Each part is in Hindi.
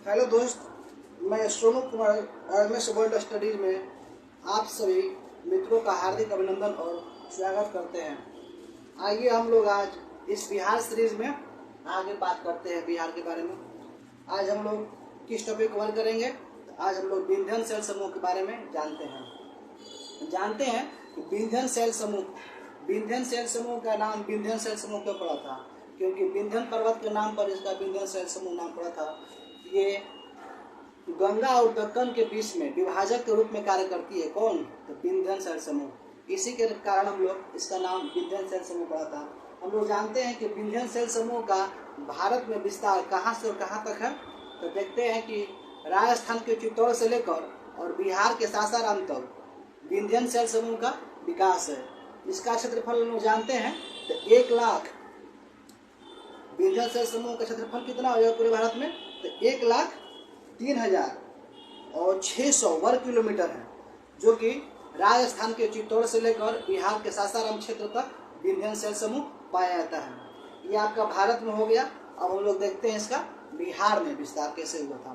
हेलो दोस्त, मैं Sonu Kumar MS world studies में आप सभी मित्रों का हार्दिक अभिनंदन और स्वागत करते हैं। आइए हम लोग आज इस बिहार सीरीज में आगे बात करते हैं बिहार के बारे में। आज हम लोग किस टॉपिक कवर करेंगे? आज हम लोग विंध्यन सेल समूह के बारे में जानते हैं कि विंध्यन सेल समूह का नाम विंध्यन सेल समूह क्यों पड़ा था? क्योंकि विंध्यन पर्वत के नाम पर इसका विंध्यन सेल समूह नाम पड़ा था। ये गंगा और दक्कन के बीच में विभाजक के रूप में कार्य करती है। कौन? तो विंध्यन सेल समूह। इसी के कारण हम लोग इसका नाम विंध्यन सेल समूह पड़ा था। हम लोग जानते हैं कि विंध्यन सेल समूह का भारत में विस्तार कहाँ से और कहाँ तक है। तो देखते हैं कि राजस्थान के चित्तौड़ से लेकर और बिहार के सासाराम तक विंध्यन सेल समूह का विकास है। इसका क्षेत्रफल हम लोग जानते हैं तो 1 लाख। विंध्यन सेल समूह का क्षेत्रफल कितना हो जाएगा पूरे भारत में? तो 1,03,600 वर्ग किलोमीटर है, जो कि राजस्थान के चित्तौड़ से लेकर बिहार के सासाराम क्षेत्र तक विंध्यन सेल समूह पाया जाता है। ये आपका भारत में हो गया। अब हम लोग देखते हैं इसका बिहार में विस्तार कैसे हुआ था।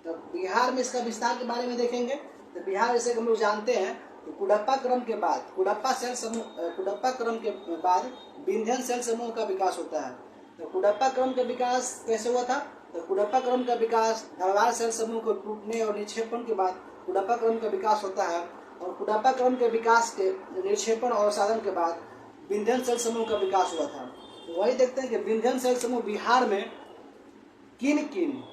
तो बिहार में इसका विस्तार के बारे में देखेंगे। तो बिहार जैसे हम लोग जानते हैं तो कुडप्पा क्रम के बाद विंध्यन सेल समूह का विकास होता है। तो कुडप्पा क्रम का विकास कैसे हुआ था? तो कुडप्पा क्रम का विकास धरवार सेल समूह को टूटने और निक्षेपण के बाद कुडप्पा क्रम का विकास होता है। और कुडप्पा क्रम के विकास के निक्षेपण और साधन के बाद विंध्यन सेल समूह का विकास हुआ था। तो वही देखते हैं कि विंध्यन सेल समूह बिहार में किन किन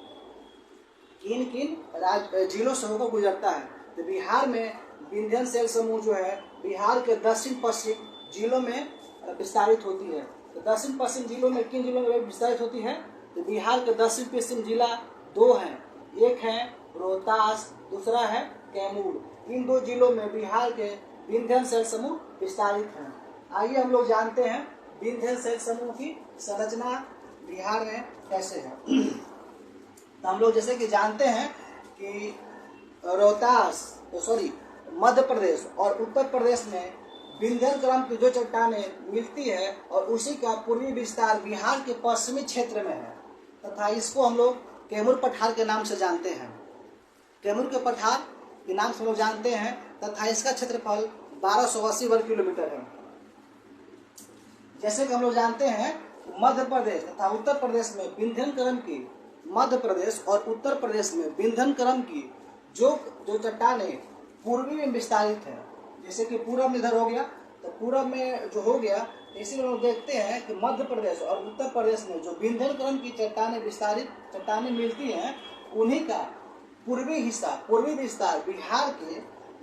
जिलों से होकर गुजरता है। तो बिहार में विंध्यन सेल समूह जो है बिहार के दक्षिण पश्चिम जिलों में विस्तारित होती है। तो दक्षिण पश्चिम जिलों में किन जिलों में विस्तारित होती है? तो बिहार के दक्षिण पश्चिम जिला 2 हैं। एक है रोहतास, दूसरा है कैमूर। इन 2 जिलों में बिहार के विंध्यन सेल समूह विस्तारित हैं। आइए हम लोग जानते हैं विंध्यन सेल समूह की संरचना बिहार में कैसे है। तो हम लोग जैसे कि जानते हैं कि मध्य प्रदेश और उत्तर प्रदेश में विंध्यन क्रम की जो चट्टानें मिलती है और उसी का पूर्वी विस्तार बिहार के पश्चिमी क्षेत्र में है तथा इसको हम लोग कैमूर पठार के नाम से जानते हैं। कैमूर के पठार के नाम से हम लोग जानते हैं तथा इसका क्षेत्रफल 1280 वर्ग किलोमीटर है। जैसे कि हम लोग जानते हैं मध्य प्रदेश तथा उत्तर प्रदेश में विंध्यन क्रम की मध्य प्रदेश और उत्तर प्रदेश में विंध्यन क्रम की जो चट्टानें पूर्वी में विस्तारित है। जैसे कि पूरब में इधर हो गया, तो पूरब में जो हो गया, इसीलिए लोग देखते हैं कि मध्य प्रदेश और उत्तर प्रदेश में जो विंध्यन क्रम की चट्टानें मिलती हैं, उन्हीं का पूर्वी विस्तार बिहार के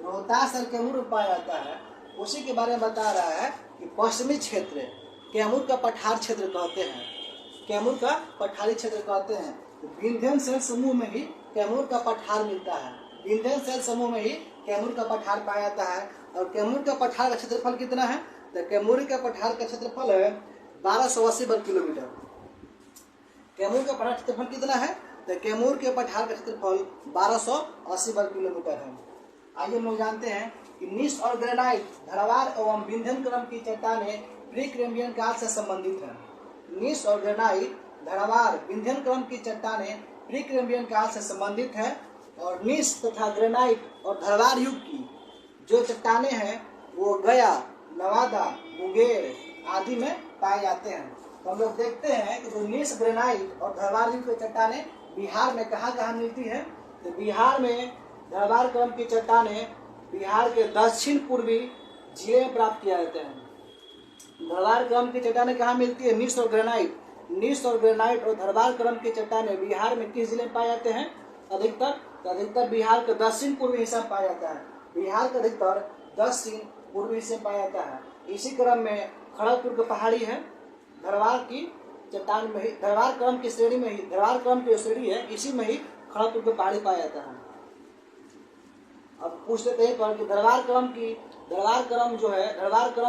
रोहतास और कैमूर में पाया जाता है। उसी के बारे में बता रहा है कि पश्चिमी क्षेत्र कैमूर का पठार क्षेत्र कहते हैं। कैमूर का पठारी क्षेत्र कहते हैं। विंध्यन सेल समूह में ही कैमूर का पठार मिलता है। विंध्यन सेल समूह में ही कैमूर का पठार पाया जाता है। और कैमूर का पठार का क्षेत्रफल कितना है? तो कैमूर का पठार का क्षेत्रफल है 1280 वर्ग किलोमीटर। कैमूर का पठार क्षेत्रफल कितना है? तो कैमूर के पठार का क्षेत्रफल 1280 वर्ग किलोमीटर है। आइए हम लोग जानते हैं कि नीस और ग्रेनाइट धरवार एवं विंध्यन क्रम की चट्टानें प्री-कैम्ब्रियन काल से संबंधित है। नीस और ग्रेनाइट धरवार विंध्यन क्रम की चट्टानें प्री-कैम्ब्रियन काल से संबंधित है। और नीस तथा ग्रेनाइट और धरवार युग की जो चट्टानें हैं वो गया, नवादा, मुंगेर आदि में पाए जाते हैं। तो हम लोग देखते हैं कि जो नीस, ग्रेनाइट और धरवार युग की चट्टानें बिहार में कहाँ मिलती है? तो बिहार में धरवार क्रम की चट्टानें बिहार के दक्षिण पूर्वी जिले में प्राप्त किया जाते हैं। धरवार क्रम की चट्टानें कहाँ मिलती है? नीस और ग्रेनाइट और धरवार क्रम की चट्टानें बिहार में किस जिले में पाए जाते हैं? अधिकतर बिहार के दक्षिण पूर्वी हिस्सा में पाया जाता है। बिहार के अधिकतर दक्षिण पूर्वी हिस्से में पाया जाता है। इसी क्रम में खड़गपुर की पहाड़ी है। धरवार की चट्टान में ही धरवार क्रम की श्रेणी है, इसी में ही खड़गपुर की पहाड़ी पाया जाता है। अब पूछ लेते हैं कि धरवार क्रम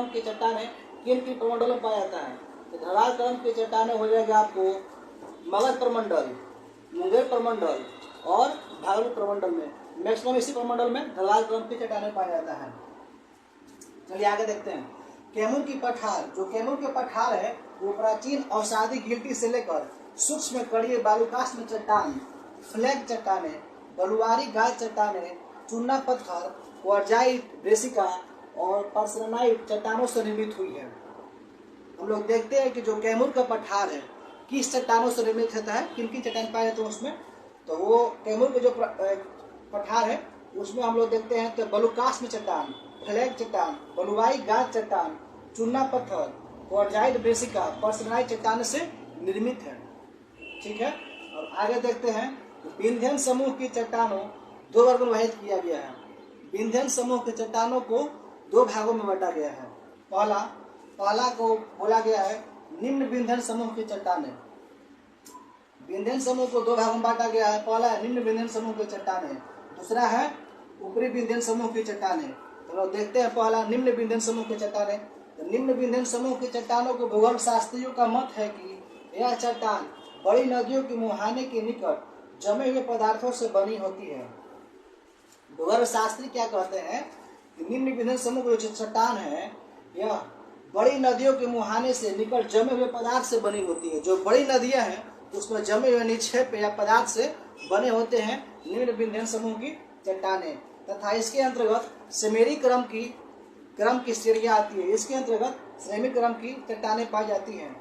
की चट्टानें किन प्रमंडलों में पाया जाता है? तो धरवार क्रम की चट्टानें हो जाएगा आपको मगध प्रमंडल, मुंगेर प्रमंडल और भागलपुर प्रमंडल में। मैक्सिमम इसी प्रमंडल में धरवार क्रम की चट्टानें पाया जाता है। चलिए आगे देखते हैं। कैमूर के पठार है वो प्राचीन औषधि गिल्टी से लेकर सूक्ष्म कड़िए बालूकाष्ठ में चट्टान फ्लैग चट्टानें, बलुआरी गाद चट्टानें, चूना पत्थर, क्वार्जाइट, ब्रेसिका और पर्सनाइट चट्टानों से निर्मित हुई है। हम लोग देखते हैं कि जो कैमूर का पठार है किस चट्टानों से निर्मित होता है, किन किन चट्टान पाए जाते हैं उसमें। तो वो कैमूर के जो पठार है उसमें हम लोग देखते हैं तो बलुकास्म चट्टान, फ्लैग चट्टान, बलुआई गाद चट्टान, चूना पत्थर, क्वार्जाइट, ब्रेसिका, पर्सनाइट चट्टान से निर्मित है। ठीक है, और आगे देखते हैं विंध्यन समूह की चट्टानों दो वर्गों में विभाजित किया गया है। विंध्यन समूह के चट्टानों को दो भागों में बांटा गया है। पहला को बोला गया है निम्न विंध्यन समूह की चट्टानें। विंध्यन समूह को दो भागों में बांटा गया है। पहला है निम्न विंध्यन समूह की चट्टानें, दूसरा है ऊपरी विंध्यन समूह की चट्टानें। तो लोग देखते हैं पहला निम्न विंध्यन समूह की चट्टानें। तो निम्न विंध्यन समूह की चट्टानों को भूगोल शास्त्रियों का मत है कि यह चट्टान बड़ी नदियों के मुहाने के निकट जमे हुए पदार्थों से बनी होती है। भूगोल शास्त्री क्या कहते हैं कि निम्न विंध्यन समूह की जो चट्टान है यह बड़ी नदियों के मुहाने से निकट जमे हुए पदार्थ से बनी होती है। जो बड़ी नदियां हैं उसमें जमे हुए निक्षेप या पदार्थ से बने होते हैं निम्न विंध्यन समूह की चट्टानें। तथा इसके अंतर्गत सेमेरी क्रम की श्रेणियां आती है। इसके अंतर्गत श्रेणी क्रम की चट्टानें पाई जाती हैं।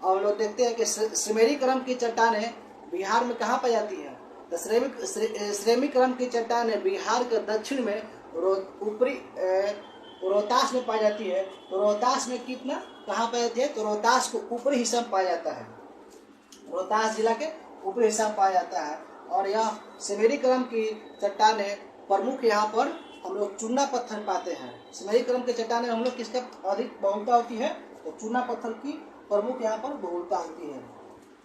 और लोग देखते हैं कि श्रेणी क्रम की चट्टानें बिहार में कहाँ पाई जाती है। तो श्रेणी क्रम की चट्टानें बिहार के दक्षिण में ऊपरी रोहतास में पाई जाती है। तो रोहतास में कितना कहाँ पाई जाती है, तो रोहतास को ऊपरी हिस्सा में पाया जाता है। रोहतास जिला के ऊपरी हिस्सा में पाया जाता है। और यह सेमेरी क्रम की चट्टानें प्रमुख यहाँ पर हम लोग चूना पत्थर पाते हैं। सेमेरी क्रम के चट्टानें हम लोग किसका अधिक बहुलता होती है, तो चूना पत्थर की प्रमुख यहाँ पर बहुलता होती है।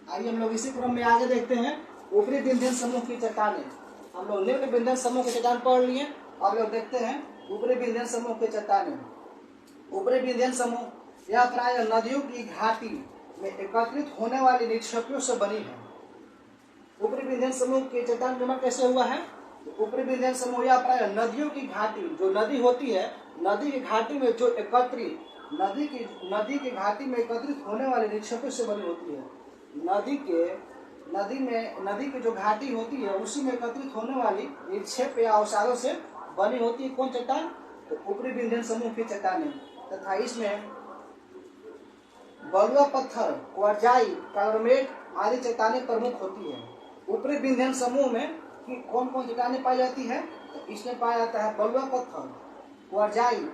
आइए हम लोग इसी क्रम में आगे देखते हैं ऊपरी विंध्यन समूह की चट्टानें। हम लोग निम्न विंध्यन समूह की चट्टान पढ़ लिए, अब लोग देखते हैं ऊपरी विंध्यन समूह के चट्टानें। ऊपरी विंध्यन समूह यह प्राय नदियों की घाटी में एकत्रित होने वाली निक्षेपों से बनी है। ऊपरी विंध्यन समूह के चट्टान निर्माण कैसे हुआ है, तो ऊपरी विंध्यन समूह यह प्राय नदियों की घाटी, जो नदी होती है, नदी की घाटी में जो एकत्रित नदी की घाटी में एकत्रित होने वाले निक्षेपों से बनी होती है। नदी की जो घाटी होती है उसी में एकत्रित होने वाली निक्षेप या अवसादों से बनी होती है कौन चट्टान, तो ऊपरी विंध्यन समूह की चट्टानें। तथा इसमें बलुआ पत्थर, क्वार्जाइट, कैलोमेट आदि चट्टानें प्रमुख होती है। ऊपरी विंध्यन समूह में कौन कौन चट्टानें पाई जाती है, तो इसमें पाया जाता है बलुआ पत्थर, क्वार्जाइट,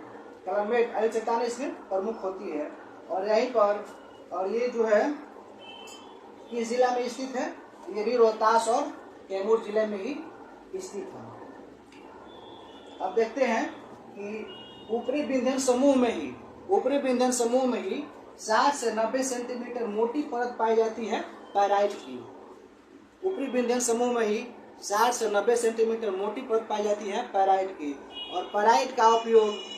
कैलोमेट आदि चट्टानें इसमें प्रमुख होती है। और यहीं पर, और ये जो है किस जिला में स्थित है, ये भी रोहतास और कैमूर जिले में ही स्थित है। अब देखते हैं कि ऊपरी विंध्यन समूह में ही 60 से 90 सेंटीमीटर मोटी परत पाई जाती है पैराइट की। ऊपरी विंध्यन समूह में ही 60 से 90 सेंटीमीटर मोटी परत पाई जाती है पैराइट की। और पैराइट का उपयोग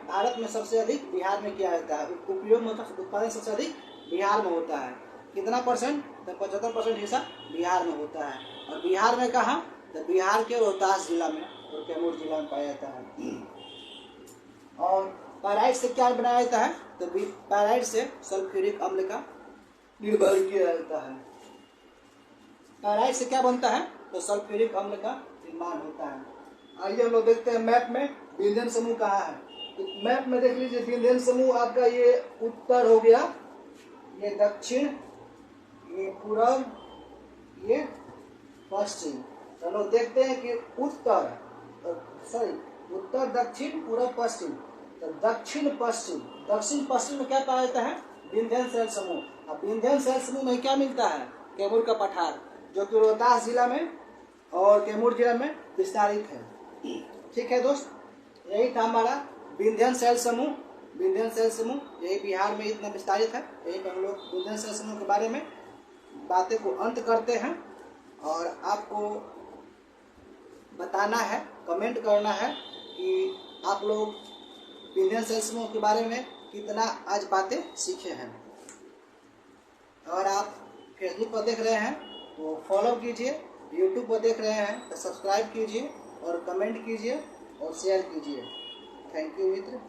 भारत में सबसे अधिक बिहार में किया जाता है। उपयोग मतलब उत्पादन सबसे अधिक बिहार में होता है। कितना परसेंट, तो 75% हिस्सा बिहार में होता है। और बिहार में कहाँ, तो बिहार के रोहतास जिला में और कैमूर जिला में पाया जाता है। और पैराइट से क्या बनाया जाता है, तो पैराइट से सल्फ्यूरिक अम्ल का निर्माण किया जाता है। पैराइट से क्या बनता है, तो सल्फ्यूरिक अम्ल का निर्माण होता है। आइए हम लोग देखते हैं मैप में विंध्यन समूह कहाँ है। तो मैप में देख लीजिए विंध्यन समूह आपका ये उत्तर हो गया, ये दक्षिण, ये पूर्व, ये पश्चिम। तो लोग देखते हैं कि उत्तर दक्षिण पूर्व पश्चिम। तो दक्षिण पश्चिम में क्या पाया जाता है, विंध्यन शैल समूह। अब विंध्यन शैल समूह में क्या मिलता है, कैमूर का पठार, जो कि रोहतास जिला में और कैमूर जिला में विस्तारित है। ठीक है दोस्त, यही था हमारा विंध्यन शैल समूह। यही बिहार में इतना विस्तारित है। यही पर हम लोग विंध्यन शैल समूह के बारे में बातें को अंत करते हैं। और आपको बताना है, कमेंट करना है कि आप लोग विंध्यन शैल समूह के बारे में कितना आज बातें सीखे हैं। और आप फेसबुक पर देख रहे हैं तो फॉलो कीजिए, यूट्यूब पर देख रहे हैं तो सब्सक्राइब कीजिए और कमेंट कीजिए और शेयर कीजिए। Thank you Mitra.